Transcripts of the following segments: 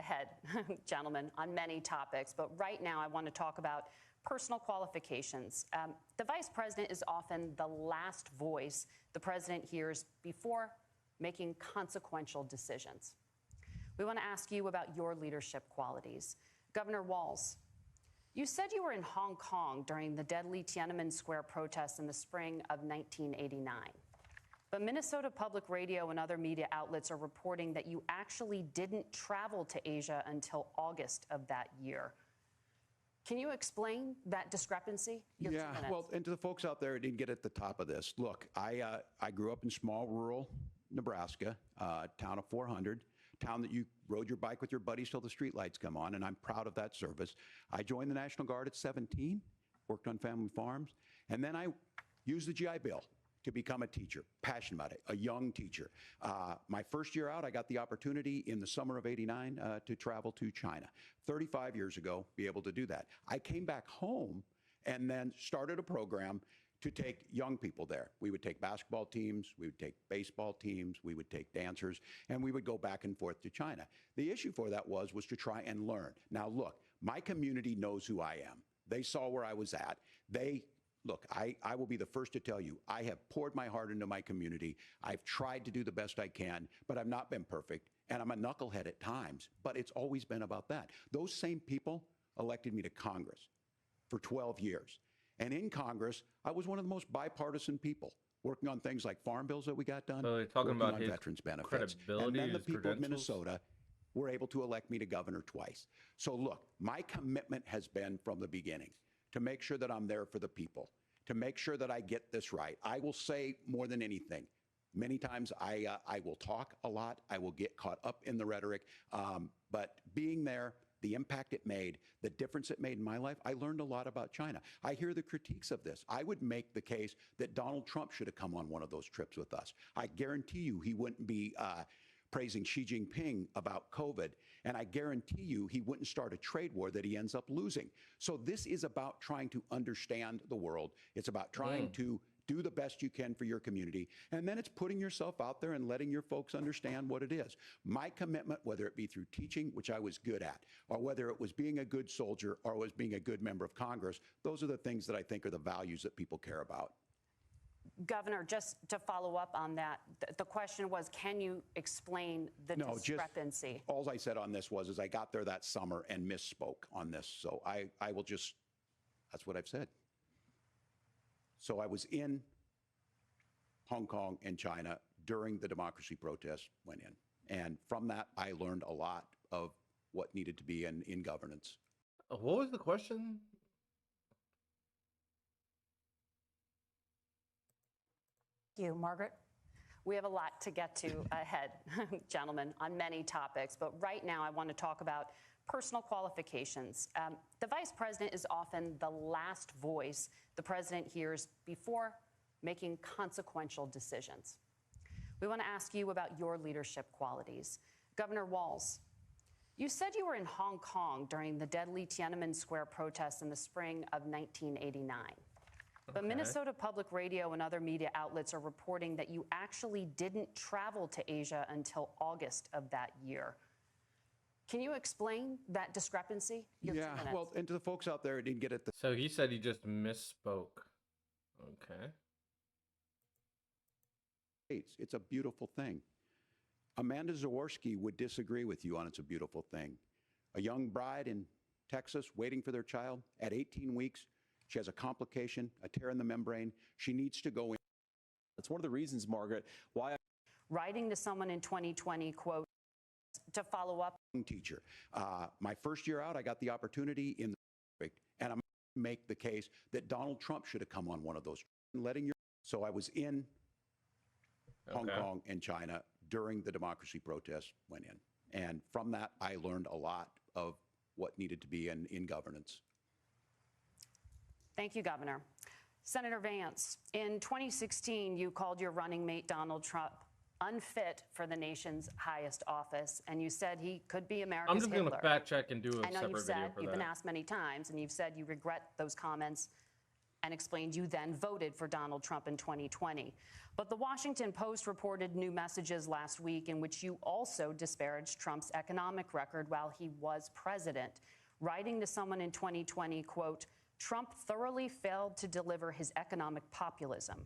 ahead, gentlemen, on many topics, but right now I want to talk about personal qualifications. The vice president is often the last voice the president hears before making consequential decisions. We want to ask you about your leadership qualities. Governor Walz, you said you were in Hong Kong during the deadly Tiananmen Square protests in the spring of 1989. But Minnesota Public Radio and other media outlets are reporting that you actually didn't travel to Asia until August of that year. Can you explain that discrepancy? Yeah, well, and to the folks out there who didn't get at the top of this, look, I grew up in small rural Nebraska, town of 400, town that you rode your bike with your buddies till the streetlights come on, and I'm proud of that service. I joined the National Guard at 17, worked on family farms, and then I used the GI Bill to become a teacher, passionate about it, a young teacher. My first year out, I got the opportunity in the summer of '89 to travel to China. 35 years ago, be able to do that. I came back home and then started a program to take young people there. We would take basketball teams, we would take baseball teams, we would take dancers, and we would go back and forth to China. The issue for that was to try and learn. Now look, my community knows who I am. They saw where I was at. Look, I will be the first to tell you, I have poured my heart into my community. I've tried to do the best I can, but I've not been perfect, and I'm a knucklehead at times, but it's always been about that. Those same people elected me to Congress for 12 years. And in Congress, I was one of the most bipartisan people, working on things like farm bills that we got done, so talking working about on his veterans benefits. credibility, And then the his people of credentials? Minnesota were able to elect me to governor twice. So look, my commitment has been from the beginning to make sure that I'm there for the people, to make sure that I get this right. I will say more than anything, many times I will talk a lot, I will get caught up in the rhetoric, but being there, the impact it made, the difference it made in my life, I learned a lot about China. I hear the critiques of this. I would make the case that Donald Trump should have come on one of those trips with us. I guarantee you he wouldn't be praising Xi Jinping about COVID, and I guarantee you he wouldn't start a trade war that he ends up losing. So this is about trying to understand the world. It's about trying to do the best you can for your community, and then it's putting yourself out there and letting your folks understand what it is. My commitment, whether it be through teaching, which I was good at, or whether it was being a good soldier or was being a good member of Congress, those are the things that I think are the values that people care about. Governor, just to follow up on that, the question was, can you explain the discrepancy? All I said on this is I got there that summer and misspoke on this. So I will just, that's what I've said. So I was in Hong Kong and China during the democracy protests went in. And from that, I learned a lot of what needed to be in governance. What was the question? Thank you, Margaret. We have a lot to get to ahead, gentlemen, on many topics, but right now I want to talk about personal qualifications. The vice president is often the last voice the president hears before making consequential decisions. We want to ask you about your leadership qualities. Governor Walz, you said you were in Hong Kong during the deadly Tiananmen Square protests in the spring of 1989. But Minnesota Public Radio and other media outlets are reporting that you actually didn't travel to Asia until August of that year. Can you explain that discrepancy? Yeah, well, and to the folks out there who didn't get it. So he said he just misspoke. Okay. It's a beautiful thing. Amanda Zaworski would disagree with you on it's a beautiful thing. A young bride in Texas waiting for their child at 18 weeks. She has a complication, a tear in the membrane. She needs to go in. That's one of the reasons, Margaret, why writing to someone in 2020, quote, to follow up. Teacher. My first year out, I got the opportunity in the district, and I'm going to make the case that Donald Trump should have come on one of those. So I was in Hong Kong and China during the democracy protests went in. And from that, I learned a lot of what needed to be in governance. Thank you, Governor. Senator Vance, in 2016, you called your running mate, Donald Trump, unfit for the nation's highest office, and you said he could be America's I'm just going to fact check and do a I know separate you've said, video for you've that. been asked many times, and you've said you regret those comments and explained you then voted for Donald Trump in 2020. But the Washington Post reported new messages last week in which you also disparaged Trump's economic record while he was president, writing to someone in 2020, quote, "Trump thoroughly failed to deliver his economic populism."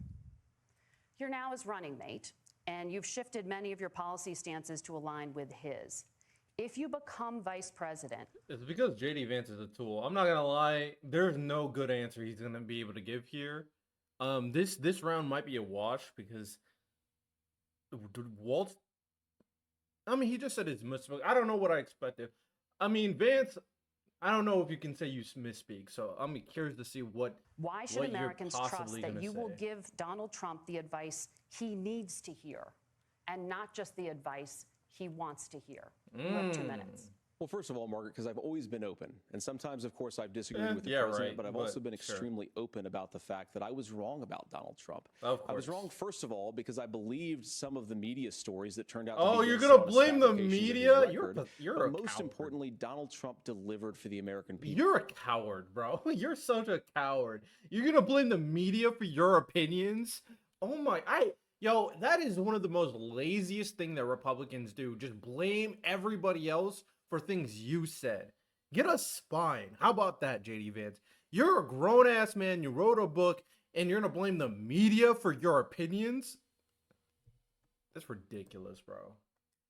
You're now his running mate, and you've shifted many of your policy stances to align with his. If you become vice president, It's because JD Vance is a tool. I'm not gonna lie. There's no good answer he's gonna be able to give here. This round might be a wash because Waltz. I mean, he just said his misspoke. I don't know what I expected. I mean, Vance. I don't know if you can say you misspeak. So I'm curious to see what. why should what you're Americans trust possibly that gonna you will say. give Donald Trump the advice he needs to hear and not just the advice he wants to hear? You have 2 minutes. Well, first of all, Margaret, because I've always been open. And sometimes, of course, I've disagreed with the yeah, president, right, but I've but also been sure. extremely open about the fact that I was wrong about Donald Trump. Of I was course. wrong, first of all, because I believed some of the media stories that turned out to Oh, be you're based gonna on blame the fabrications of his media? record. You're But a most coward. importantly, Donald Trump delivered for the American people. You're a coward, bro. You're such a coward. You're gonna blame the media for your opinions? Oh my, yo, that is one of the most laziest thing that Republicans do. Just blame everybody else for things you said. Get a spine. How about that, JD Vance? You're a grown ass man. You wrote a book, and you're gonna blame the media for your opinions? That's ridiculous, bro.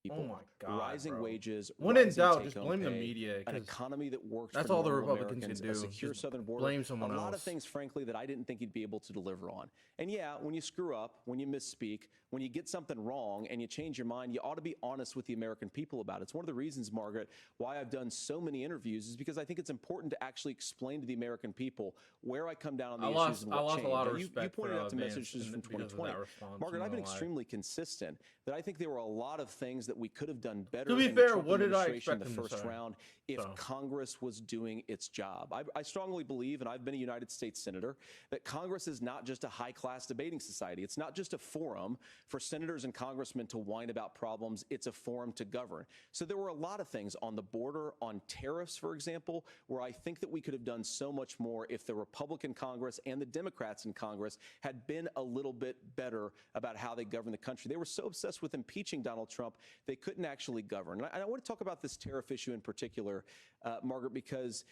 People. Oh my God, rising bro. wages. When in rising doubt, just take-home blame the pay, media, an 'cause economy that works. that's for all the normal Republicans can Americans, do. a secure Just southern border. blame someone a lot of else. things, frankly, that I didn't think you'd be able to deliver on. And yeah, when you screw up, when you misspeak, when you get something wrong, and you change your mind, you ought to be honest with the American people about it. It's one of the reasons, Margaret, why I've done so many interviews is because I think it's important to actually explain to the American people where I come down on the issues and what I lost changed. a lot of Now, respect you pointed for, out the Vance messages from because of 2020. that response, Margaret, I'm I've been gonna lie. extremely consistent that I think there were a lot of things that we could have done better To be in the fair, Trump what did I administration expect the him to first say? round if So. Congress was doing its job. I strongly believe, and I've been a United States Senator, that Congress is not just a high-class debating society. It's not just a forum for senators and congressmen to whine about problems. It's a forum to govern. So there were a lot of things on the border, on tariffs, for example, where I think that we could have done so much more if the Republican Congress and the Democrats in Congress had been a little bit better about how they govern the country. They were so obsessed with impeaching Donald Trump, they couldn't actually govern. And I want to talk about this tariff issue in particular, Margaret, because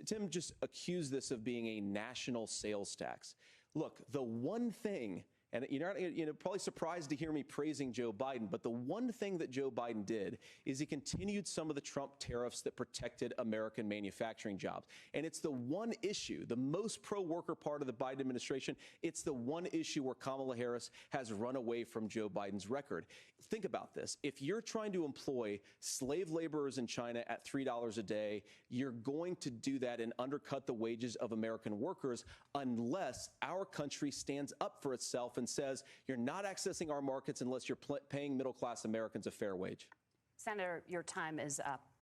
Tim just accused this of being a national sales tax. Look, the one thing, and you're not, probably surprised to hear me praising Joe Biden, but the one thing that Joe Biden did is he continued some of the Trump tariffs that protected American manufacturing jobs. And it's the one issue, the most pro-worker part of the Biden administration, it's the one issue where Kamala Harris has run away from Joe Biden's record. Think about this. If you're trying to employ slave laborers in China at $3 a day, you're going to do that and undercut the wages of American workers unless our country stands up for itself and says, you're not accessing our markets unless you're paying middle-class Americans a fair wage. Senator, your time is up.